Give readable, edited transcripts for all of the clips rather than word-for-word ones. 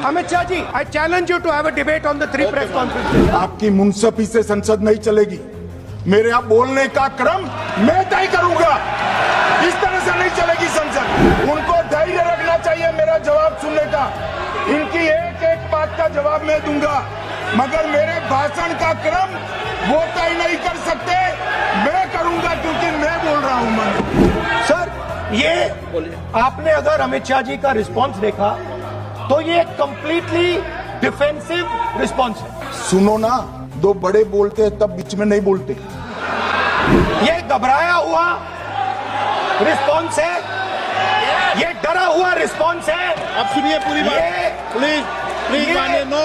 Amit Shah ji, I challenge you to have a debate on the 3 press conferences. आपकी मुंसफी से संसद नहीं चलेगी। मेरे यहाँ बोलने का क्रम मैं तय करूंगा। इस तरह से नहीं चलेगी संसद। उनको धैर्य रखना चाहिए मेरा जवाब सुनने का। इनकी एक एक बात का जवाब मैं दूंगा, मगर मेरे भाषण का क्रम वो तय नहीं कर सकते। मैं करूंगा क्योंकि मैं बोल रहा हूं। मन सर, ये आपने अगर अमित शाह जी का रिस्पॉन्स देखा तो ये कंप्लीटली डिफेंसिव रिस्पॉन्स है। सुनो ना, दो बड़े बोलते हैं तब बीच में नहीं बोलते। ये घबराया हुआ रिस्पॉन्स है, ये डरा हुआ रिस्पॉन्स है। अब सुनिए पूरी बात, प्लीज मानिए। नो,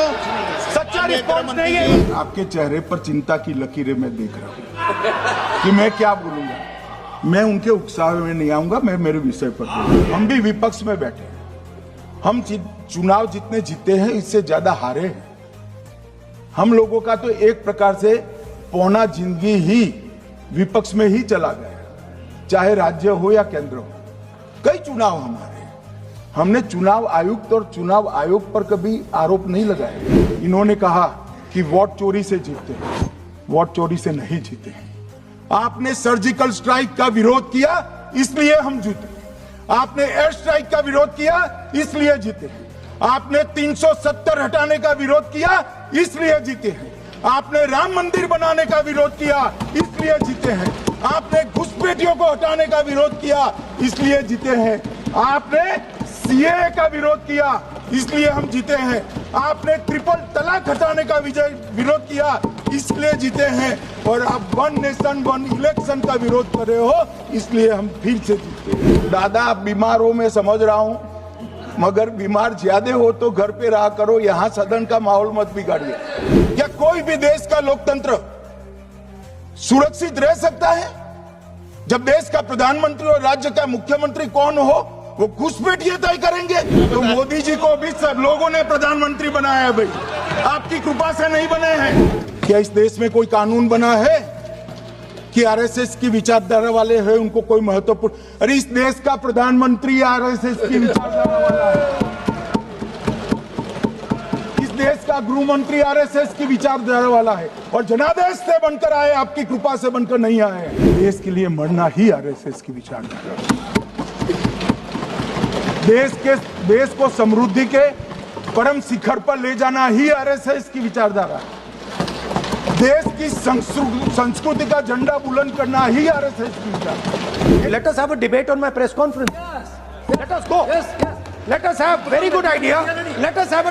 सच्चा रिस्पॉन्स नहीं है। आपके चेहरे पर चिंता की लकीरें मैं देख रहा हूं कि मैं क्या बोलूंगा। मैं उनके उत्साह में नहीं आऊंगा, मैं मेरे विषय पर बोलूंगा। हम भी विपक्ष में बैठे हैं। हम चुनाव जितने जीते हैं इससे ज्यादा हारे हैं। हम लोगों का तो एक प्रकार से पौना जिंदगी ही विपक्ष में ही चला गया, चाहे राज्य हो या केंद्र हो। कई चुनाव हमारे, हमने चुनाव आयुक्त और चुनाव आयोग पर कभी आरोप नहीं लगाया। इन्होंने कहा कि वोट चोरी से जीते हैं, वोट चोरी से नहीं जीते हैं। आपने सर्जिकल स्ट्राइक का विरोध किया इसलिए हम जीते। आपने एयर स्ट्राइक का विरोध किया इसलिए जीते हैं। आपने 370 हटाने का विरोध किया इसलिए जीते हैं। आपने राम मंदिर बनाने का विरोध किया इसलिए जीते हैं। आपने घुसपैठियों को हटाने का विरोध किया इसलिए जीते हैं। आपने सीएए का विरोध किया इसलिए हम जीते हैं। आपने ट्रिपल तलाक हटाने का विरोध किया इसलिए जीते हैं। और आप 1 नेशन 1 इलेक्शन का विरोध कर रहे हो इसलिए हम फिर से जीते हैं। दादा, आप बीमार हो मैं समझ रहा हूं, मगर बीमार ज्यादा हो तो घर पे रहा करो, यहाँ सदन का माहौल मत बिगाड़िए। क्या कोई भी देश का लोकतंत्र सुरक्षित रह सकता है जब देश का प्रधानमंत्री और राज्य का मुख्यमंत्री कौन हो वो घुसपैठिए तय करेंगे? तो मोदी जी को भी सब लोगों ने प्रधानमंत्री बनाया है भाई, आपकी कृपा से नहीं बने हैं। क्या इस देश में कोई कानून बना है कि आरएसएस की विचारधारा वाले हैं उनको कोई महत्वपूर्ण? अरे इस देश का प्रधानमंत्री आरएसएस की विचारधारा वाला है। इस देश का गृह मंत्री आरएसएस की विचारधारा वाला है और जनादेश से बनकर आए, आपकी कृपा से बनकर नहीं आए। देश के लिए मरना ही आरएसएस की विचारधारा। देश को समृद्धि के परम शिखर पर ले जाना ही आरएसएस की विचारधारा है। देश की संस्कृति का झंडा बुलंद करना ही आरएसएस की विचारधारा। Let us have a debate on my press conference. Let us go. Let us have very good idea. Let us have a